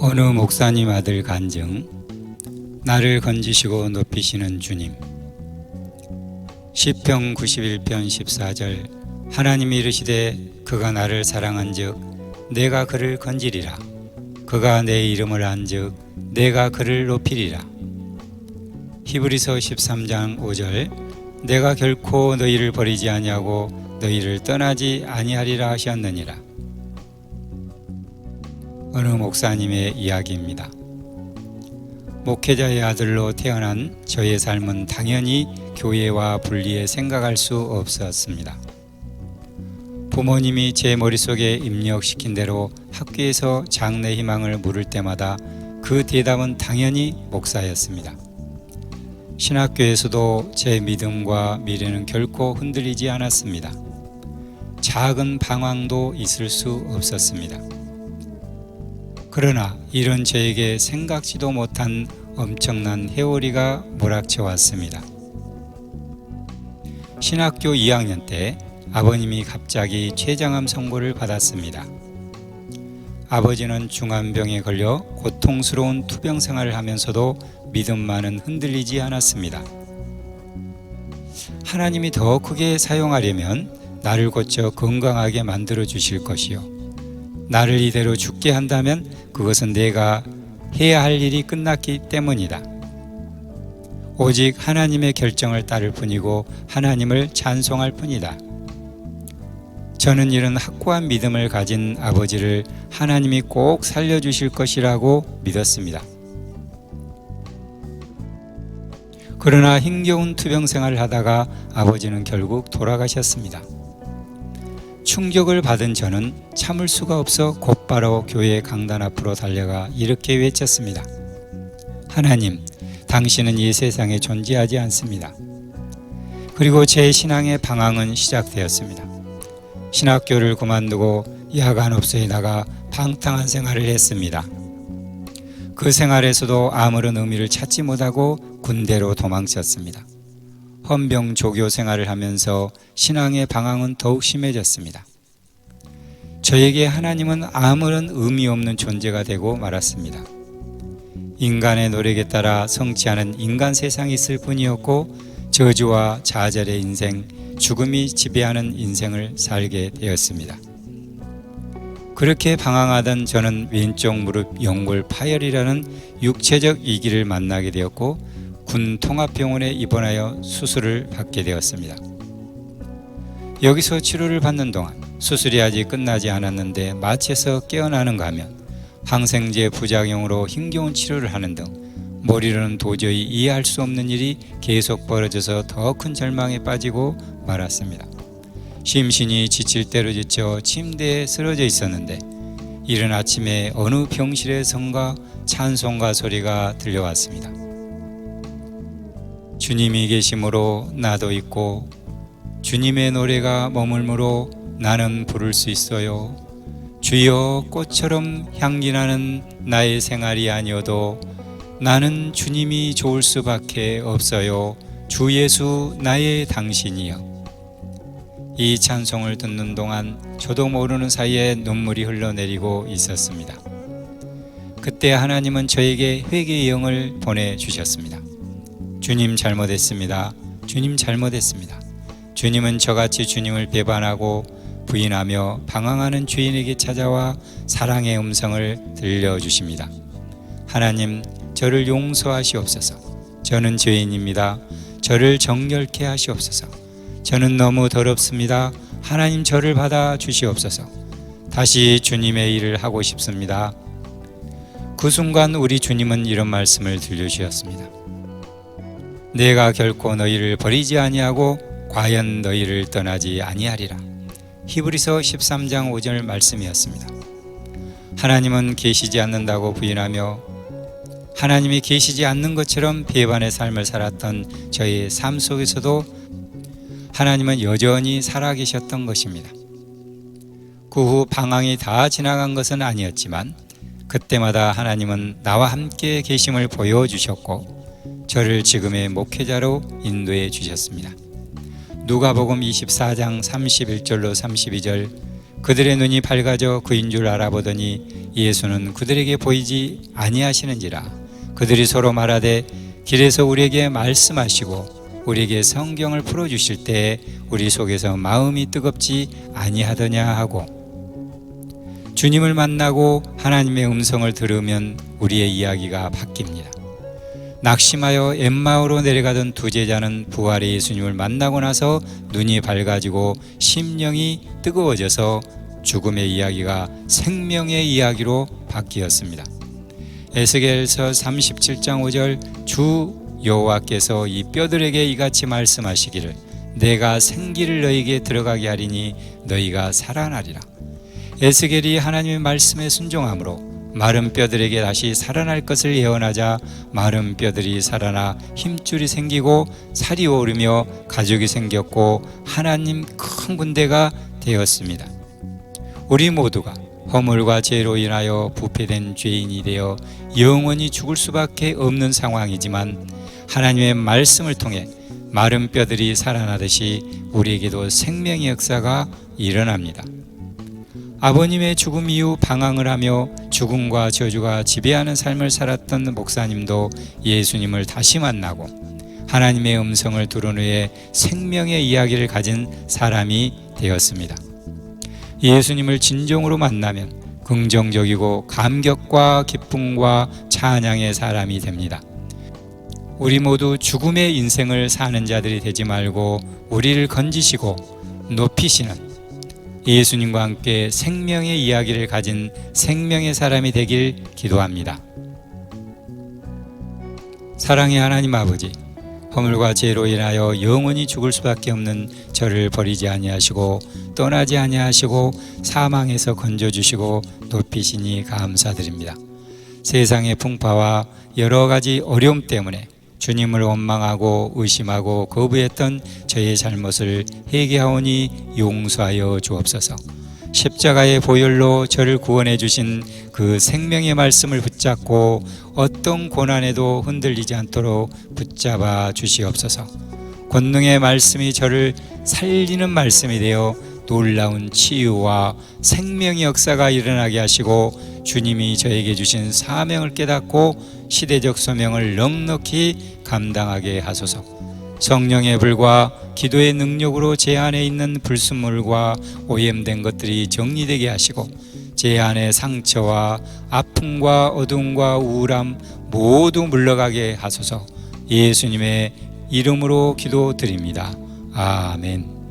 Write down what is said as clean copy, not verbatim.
어느 목사님 아들 간증. 나를 건지시고 높이시는 주님. 시편 91편 14절. 하나님이 이르시되 그가 나를 사랑한즉 내가 그를 건지리라. 그가 내 이름을 안즉 내가 그를 높이리라. 히브리서 13장 5절. 내가 결코 너희를 버리지 아니하고 너희를 떠나지 아니하리라 하셨느니라. 어느 목사님의 이야기입니다. 목회자의 아들로 태어난 저의 삶은 당연히 교회와 분리해 생각할 수 없었습니다. 부모님이 제 머릿속에 입력시킨 대로 학교에서 장래 희망을 물을 때마다 그 대답은 당연히 목사였습니다. 신학교에서도 제 믿음과 미래는 결코 흔들리지 않았습니다. 작은 방황도 있을 수 없었습니다. 그러나 이런 저에게 생각지도 못한 엄청난 해오리가 몰아쳐 왔습니다. 신학교 2학년 때 아버님이 갑자기 췌장암 선고를 받았습니다. 아버지는 중환병에 걸려 고통스러운 투병 생활을 하면서도 믿음만은 흔들리지 않았습니다. 하나님이 더 크게 사용하려면 나를 고쳐 건강하게 만들어 주실 것이요, 나를 이대로 죽게 한다면 그것은 내가 해야 할 일이 끝났기 때문이다. 오직 하나님의 결정을 따를 뿐이고 하나님을 찬송할 뿐이다. 저는 이런 확고한 믿음을 가진 아버지를 하나님이 꼭 살려주실 것이라고 믿었습니다. 그러나 힘겨운 투병 생활을 하다가 아버지는 결국 돌아가셨습니다. 충격을 받은 저는 참을 수가 없어 곧바로 교회 강단 앞으로 달려가 이렇게 외쳤습니다. 하나님, 당신은 이 세상에 존재하지 않습니다. 그리고 제 신앙의 방황은 시작되었습니다. 신학교를 그만두고 야간업소에 나가 방탕한 생활을 했습니다. 그 생활에서도 아무런 의미를 찾지 못하고 군대로 도망쳤습니다. 헌병 조교 생활을 하면서 신앙의 방황은 더욱 심해졌습니다. 저에게 하나님은 아무런 의미 없는 존재가 되고 말았습니다. 인간의 노력에 따라 성취하는 인간 세상이 있을 뿐이었고, 저주와 좌절의 인생, 죽음이 지배하는 인생을 살게 되었습니다. 그렇게 방황하던 저는 왼쪽 무릎 연골 파열이라는 육체적 위기를 만나게 되었고, 군 통합병원에 입원하여 수술을 받게 되었습니다. 여기서 치료를 받는 동안 수술이 아직 끝나지 않았는데 마취에서 깨어나는가 하면 항생제 부작용으로 힘겨운 치료를 하는 등 머리로는 도저히 이해할 수 없는 일이 계속 벌어져서 더 큰 절망에 빠지고 말았습니다. 심신이 지칠 대로 지쳐 침대에 쓰러져 있었는데 이른 아침에 어느 병실에선가 찬송가 소리가 들려왔습니다. 주님이 계심으로 나도 있고 주님의 노래가 머물므로 나는 부를 수 있어요. 주여, 꽃처럼 향기나는 나의 생활이 아니어도 나는 주님이 좋을 수밖에 없어요. 주 예수 나의 당신이여. 이 찬송을 듣는 동안 저도 모르는 사이에 눈물이 흘러내리고 있었습니다. 그때 하나님은 저에게 회개의 영을 보내주셨습니다. 주님 잘못했습니다. 주님 잘못했습니다. 주님은 저같이 주님을 배반하고 부인하며 방황하는 죄인에게 찾아와 사랑의 음성을 들려주십니다. 하나님, 저를 용서하시옵소서. 저는 죄인입니다. 저를 정결케 하시옵소서. 저는 너무 더럽습니다. 하나님, 저를 받아 주시옵소서. 다시 주님의 일을 하고 싶습니다. 그 순간 우리 주님은 이런 말씀을 들려주셨습니다. 내가 결코 너희를 버리지 아니하고 과연 너희를 떠나지 아니하리라. 히브리서 13장 5절 말씀이었습니다. 하나님은 계시지 않는다고 부인하며 하나님이 계시지 않는 것처럼 배반의 삶을 살았던 저의 삶 속에서도 하나님은 여전히 살아계셨던 것입니다. 그 후 방황이 다 지나간 것은 아니었지만 그때마다 하나님은 나와 함께 계심을 보여주셨고 저를 지금의 목회자로 인도해 주셨습니다. 누가복음 24장 31절로 32절. 그들의 눈이 밝아져 그인 줄 알아보더니 예수는 그들에게 보이지 아니하시는지라. 그들이 서로 말하되 길에서 우리에게 말씀하시고 우리에게 성경을 풀어주실 때에 우리 속에서 마음이 뜨겁지 아니하더냐 하고, 주님을 만나고 하나님의 음성을 들으면 우리의 이야기가 바뀝니다. 낙심하여 엠마오로 내려가던 두 제자는 부활의 예수님을 만나고 나서 눈이 밝아지고 심령이 뜨거워져서 죽음의 이야기가 생명의 이야기로 바뀌었습니다. 에스겔서 37장 5절, 주 여호와께서 이 뼈들에게 이같이 말씀하시기를 내가 생기를 너희에게 들어가게 하리니 너희가 살아나리라. 에스겔이 하나님의 말씀에 순종함으로 마른 뼈들에게 다시 살아날 것을 예언하자 마른 뼈들이 살아나 힘줄이 생기고 살이 오르며 가죽이 생겼고 하나님 큰 군대가 되었습니다. 우리 모두가 허물과 죄로 인하여 부패된 죄인이 되어 영원히 죽을 수밖에 없는 상황이지만 하나님의 말씀을 통해 마른 뼈들이 살아나듯이 우리에게도 생명의 역사가 일어납니다. 아버님의 죽음 이후 방황을 하며 죽음과 저주가 지배하는 삶을 살았던 목사님도 예수님을 다시 만나고 하나님의 음성을 들은 후에 생명의 이야기를 가진 사람이 되었습니다. 예수님을 진정으로 만나면 긍정적이고 감격과 기쁨과 찬양의 사람이 됩니다. 우리 모두 죽음의 인생을 사는 자들이 되지 말고 우리를 건지시고 높이시는 예수님과 함께 생명의 이야기를 가진 생명의 사람이 되길 기도합니다. 사랑의 하나님 아버지, 허물과 죄로 인하여 영원히 죽을 수밖에 없는 저를 버리지 아니하시고 떠나지 아니하시고 사망에서 건져주시고 높이시니 감사드립니다. 세상의 풍파와 여러 가지 어려움 때문에 주님을 원망하고 의심하고 거부했던 저의 잘못을 회개하오니 용서하여 주옵소서. 십자가의 보혈로 저를 구원해 주신 그 생명의 말씀을 붙잡고 어떤 고난에도 흔들리지 않도록 붙잡아 주시옵소서. 권능의 말씀이 저를 살리는 말씀이 되어 놀라운 치유와 생명의 역사가 일어나게 하시고 주님이 저에게 주신 사명을 깨닫고 시대적 소명을 넉넉히 감당하게 하소서. 성령의 불과 기도의 능력으로 제 안에 있는 불순물과 오염된 것들이 정리되게 하시고 제 안에 상처와 아픔과 어둠과 우울함 모두 물러가게 하소서. 예수님의 이름으로 기도드립니다. 아멘.